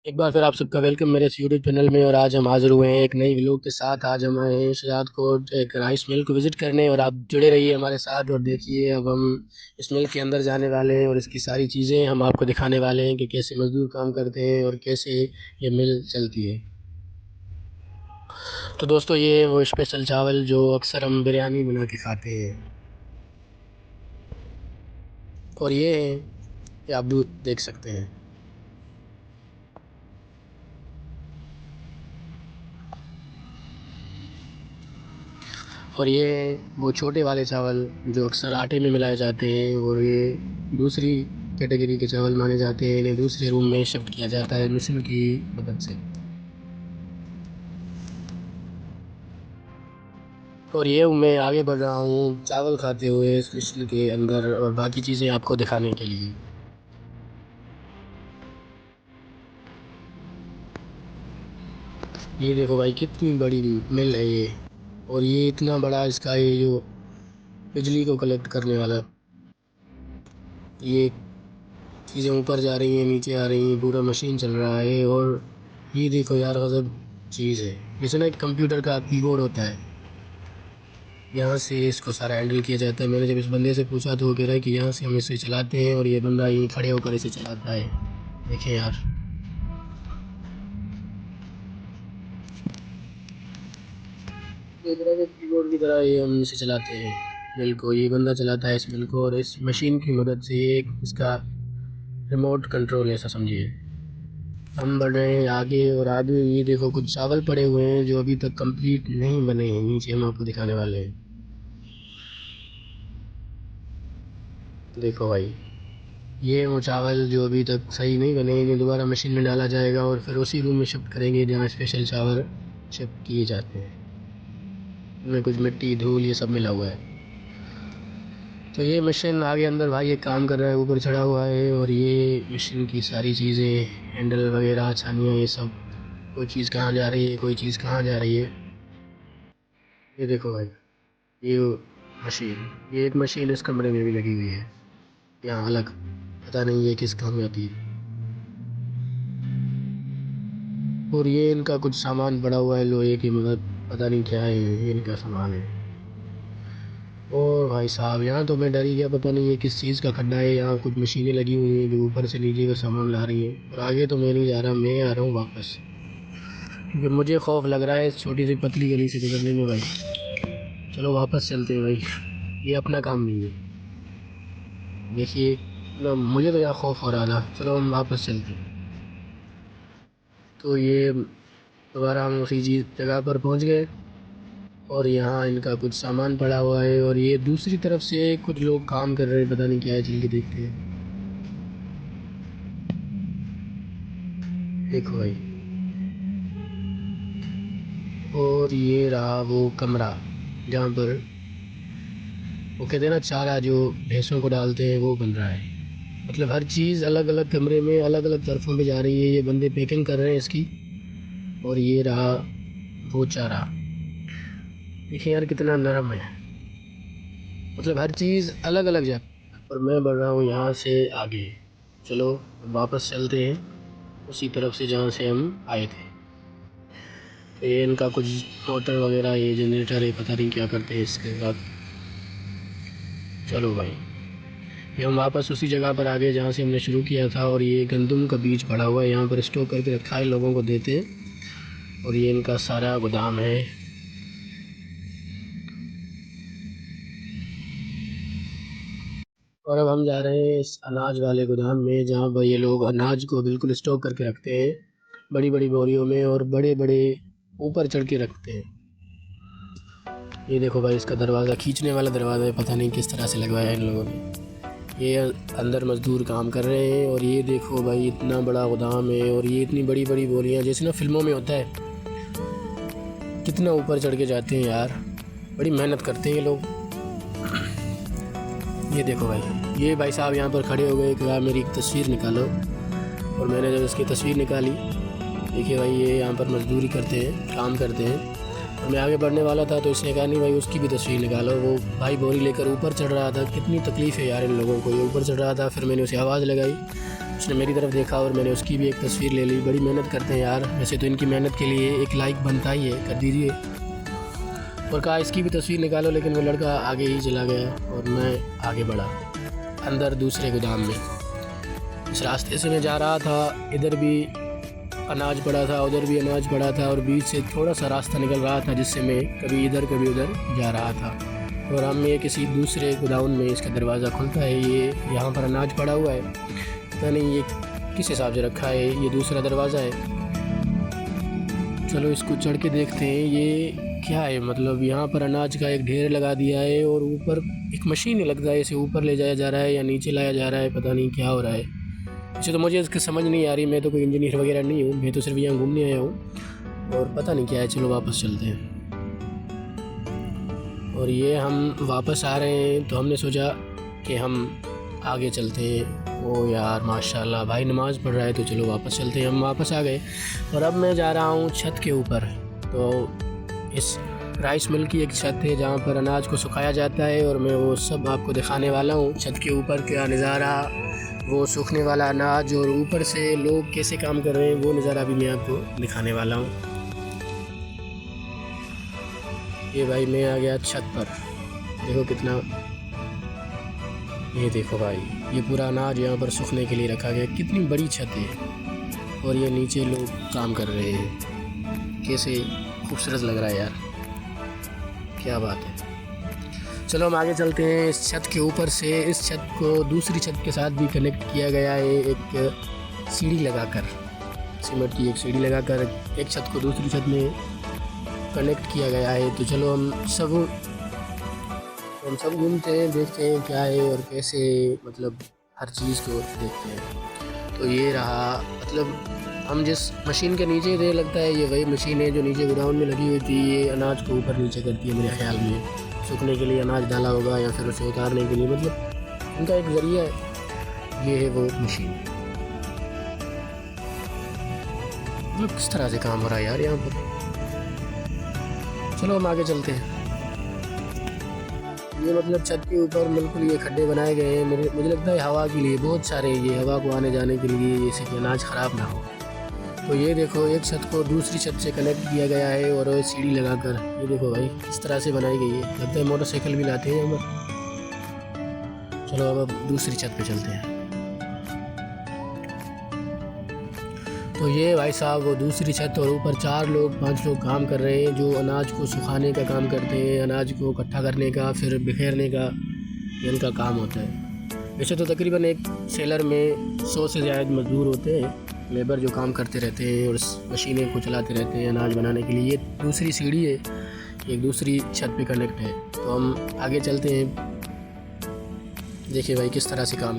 एक बार फिर आप सबका वेलकम मेरे इस यूट्यूब चैनल में। और आज हम हाज़िर हुए हैं एक नई व्लॉग के साथ। आज हम आए हैं शहजाद कोट एक राइस मिल को विज़िट करने, और आप जुड़े रहिए हमारे साथ और देखिए। अब हम इस मिल के अंदर जाने वाले हैं और इसकी सारी चीज़ें हम आपको दिखाने वाले हैं कि कैसे मज़दूर काम करते हैं और कैसे ये मिल चलती है। तो दोस्तों, ये है वो स्पेशल चावल जो अक्सर हम बिरयानी बना के खाते हैं। और ये आप दूध देख सकते हैं। और ये वो छोटे वाले चावल जो अक्सर आटे में मिलाए जाते हैं, और ये दूसरी कैटेगरी के चावल माने जाते हैं। इन्हें दूसरे रूम में शिफ्ट किया जाता है मशीन की मदद से। और ये मैं आगे बढ़ रहा हूँ चावल खाते हुए इस मशीन के अंदर, और बाकी चीज़ें आपको दिखाने के लिए। ये देखो भाई, कितनी बड़ी मिल है ये। और ये इतना बड़ा इसका ये जो बिजली को कलेक्ट करने वाला, ये चीज़ें ऊपर जा रही हैं नीचे आ रही हैं, पूरा मशीन चल रहा है। और ये देखो यार, गज़ब चीज़ है। जैसे ना एक कंप्यूटर का कीबोर्ड होता है, यहाँ से इसको सारा हैंडल किया जाता है। मैंने जब इस बंदे से पूछा तो वो कह रहा है कि यहाँ से हम इसे चलाते हैं और ये बंदा यहीं खड़े होकर इसे चलाता है। देखें यार, एक तरह के कीबोर्ड की तरह ये हम इसे चलाते हैं मिल को। ये बंदा चलाता है इस मिल को, और इस मशीन की मदद से ये एक इसका रिमोट कंट्रोल ऐसा समझिए। हम बढ़ रहे हैं आगे, और आगे ये देखो कुछ चावल पड़े हुए हैं जो अभी तक कंप्लीट नहीं बने हैं। नीचे हम आपको दिखाने वाले हैं। देखो भाई, ये वो चावल जो अभी तक सही नहीं बने, इन्हें दोबारा मशीन में डाला जाएगा और फिर उसी रूम में शिफ्ट करेंगे जहाँ स्पेशल चावल शिफ्ट किए जाते हैं। इनमें कुछ मिट्टी धूल ये सब मिला हुआ है। तो ये मशीन आगे अंदर भाई ये काम कर रहा है, ऊपर चढ़ा हुआ है। और ये मशीन की सारी चीज़ें, हैंडल वगैरह, छानियाँ, ये सब, कोई चीज़ कहाँ जा रही है, कोई चीज़ कहाँ जा रही है। ये देखो भाई, ये मशीन, ये एक मशीन इस कमरे में भी लगी हुई है यहाँ अलग, पता नहीं ये किस काम में आती है। और ये इनका कुछ सामान पड़ा हुआ है लोहे की मदद, पता नहीं क्या है, ये इनका सामान है। और भाई साहब, यहाँ तो मैं डर ही गया, पता नहीं ये किस चीज़ का खड्डा है। यहाँ कुछ मशीनें लगी हुई हैं जो ऊपर से नीचे का सामान ला रही हैं। और आगे तो मैं नहीं जा रहा, मैं आ रहा हूँ वापस, क्योंकि मुझे खौफ लग रहा है इस छोटी सी पतली गली से गुजरने में भाई। चलो वापस चलते हैं भाई, ये अपना काम नहीं है। देखिए ना, मुझे तो यहाँ खौफ हो रहा था। चलो हम वापस चलते हैं। तो ये दोबारा हम उसी चीज़ जगह पर पहुँच गए, और यहाँ इनका कुछ सामान पड़ा हुआ है। और ये दूसरी तरफ से कुछ लोग काम कर रहे हैं, पता नहीं क्या है, चल के देखते हैं। देखो भाई, और ये रहा वो कमरा जहाँ पर वो कहते हैं ना चारा जो भैंसों को डालते हैं, वो बन रहा है। मतलब हर चीज़ अलग अलग कमरे में अलग अलग तरफों पे जा रही है। ये बंदे पैकिंग कर रहे हैं इसकी। और ये रहा वो चारा, देखिए यार कितना नरम है। मतलब हर चीज़ अलग अलग जगह। और मैं बढ़ रहा हूँ यहाँ से आगे। चलो वापस चलते हैं उसी तरफ से जहाँ से हम आए थे। तो ये इनका कुछ मोटर वगैरह, ये जनरेटर है, पता नहीं क्या करते हैं इसके साथ। चलो भाई, ये हम वापस उसी जगह पर आ गए जहाँ से हमने शुरू किया था। और ये गंदम का बीज पड़ा हुआ है, यहाँ पर स्टोर करके रखा है, लोगों को देते हैं। और ये इनका सारा गोदाम है। और अब हम जा रहे हैं इस अनाज वाले गोदाम में, जहाँ पर ये लोग अनाज को बिल्कुल स्टोर करके रखते हैं बड़ी बड़ी बोरियों में, और बड़े बड़े ऊपर चढ़ के रखते हैं। ये देखो भाई, इसका दरवाज़ा खींचने वाला दरवाज़ा है, पता नहीं किस तरह से लगवाया है इन लोगों ने। ये अंदर मज़दूर काम कर रहे हैं। और ये देखो भाई, इतना बड़ा गोदाम है, और ये इतनी बड़ी बड़ी बोरियां, जैसे ना फिल्मों में होता है, कितना ऊपर चढ़ के जाते हैं यार, बड़ी मेहनत करते हैं ये लोग। ये देखो भाई, ये भाई साहब यहाँ पर खड़े हो गए, कहा मेरी एक तस्वीर निकालो। और मैंने जब इसकी तस्वीर निकाली, देखिए भाई, ये यहाँ पर मजदूरी करते हैं, काम करते हैं। और मैं आगे बढ़ने वाला था तो इसने कहा नहीं भाई, उसकी भी तस्वीर निकालो। वो भाई बोरी लेकर ऊपर चढ़ रहा था, कितनी तकलीफ़ है यार इन लोगों को। ये ऊपर चढ़ रहा था, फिर मैंने उसे आवाज़ लगाई, उसने मेरी तरफ देखा और मैंने उसकी भी एक तस्वीर ले ली। बड़ी मेहनत करते हैं यार, वैसे तो इनकी मेहनत के लिए एक लाइक बनता ही है, कर दीजिए। और कहा इसकी भी तस्वीर निकालो, लेकिन वो लड़का आगे ही चला गया और मैं आगे बढ़ा अंदर दूसरे गोदाम में। इस रास्ते से मैं जा रहा था, इधर भी अनाज पड़ा था, उधर भी अनाज पड़ा था और बीच से थोड़ा सा रास्ता निकल रहा था जिससे मैं कभी इधर कभी उधर जा रहा था। और हम ये किसी दूसरे गोदाउन में इसका दरवाज़ा खुलता है, ये यहाँ पर अनाज पड़ा हुआ है, पता नहीं ये किस हिसाब से रखा है, ये दूसरा दरवाज़ा है। चलो इसको चढ़ के देखते हैं ये क्या है। मतलब यहाँ पर अनाज का एक ढेर लगा दिया है और ऊपर एक मशीन ही लगता है, इसे ऊपर ले जाया जा रहा है या नीचे लाया जा रहा है, पता नहीं क्या हो रहा है। वैसे तो मुझे इसकी समझ नहीं आ रही, मैं तो कोई इंजीनियर वगैरह नहीं हूँ, मैं तो सिर्फ यहाँ घूमने आया हूँ और पता नहीं क्या है। चलो वापस चलते हैं। और ये हम वापस आ रहे हैं तो हमने सोचा कि हम आगे चलते हैं। ओ यार माशाल्लाह भाई नमाज़ पढ़ रहा है, तो चलो वापस चलते हैं। हम वापस आ गए और अब मैं जा रहा हूँ छत के ऊपर। तो इस राइस मिल की एक छत है जहाँ पर अनाज को सुखाया जाता है और मैं वो सब आपको दिखाने वाला हूँ। छत के ऊपर क्या नज़ारा, वो सूखने वाला अनाज और ऊपर से लोग कैसे काम कर रहे हैं, वो नज़ारा भी मैं आपको दिखाने वाला हूँ। ये भाई मैं आ गया छत पर, देखो कितना, ये देखो भाई ये पूरा अनाज यहाँ पर सूखने के लिए रखा गया। कितनी बड़ी छत है और ये नीचे लोग काम कर रहे हैं, कैसे खूबसूरत लग रहा है यार, क्या बात है। चलो हम आगे चलते हैं। इस छत के ऊपर से इस छत को दूसरी छत के साथ भी कनेक्ट किया गया है, एक सीढ़ी लगाकर, सीमेंट की एक सीढ़ी लगाकर एक छत को दूसरी छत में कनेक्ट किया गया है। तो चलो हम सब घूमते हैं, देखते हैं क्या है और कैसे, मतलब हर चीज़ को देखते हैं। तो ये रहा, मतलब हम जिस मशीन के नीचे थे, लगता है ये वही मशीन है जो नीचे गोडाउन में लगी हुई थी। ये अनाज को ऊपर नीचे करती है मेरे ख्याल में, सूखने के लिए अनाज डाला होगा या फिर उसे उतारने के लिए, मतलब उनका एक ज़रिया है। ये है वो मशीन। मतलब किस तरह से काम हो रहा है यार यहाँ पर। चलो हम आगे चलते हैं। ये मतलब छत के ऊपर बिल्कुल ये खड्डे बनाए गए हैं, मुझे लगता है हवा के लिए, बहुत सारे ये हवा को आने जाने के लिए, जैसे कि अनाज ख़राब ना हो। तो ये देखो एक छत को दूसरी छत से कनेक्ट किया गया है और सीढ़ी लगाकर, ये देखो भाई इस तरह से बनाई गई है। लगता है मोटरसाइकिल भी लाते हैं हम। चलो अब दूसरी छत पे चलते हैं। तो ये भाई साहब वो दूसरी छत, और ऊपर 4-5 लोग काम कर रहे हैं जो अनाज को सुखाने का काम करते हैं, अनाज को इकट्ठा करने का फिर बिखेरने का इनका काम होता है। वैसे तो तकरीबन एक सेलर में 100 से ज़्यादा मज़दूर होते हैं, लेबर जो काम करते रहते हैं और मशीनें को चलाते रहते हैं अनाज बनाने के लिए। ये दूसरी सीढ़ी है, एक दूसरी छत पे कनेक्ट है। तो हम आगे चलते हैं, देखिए भाई किस तरह से काम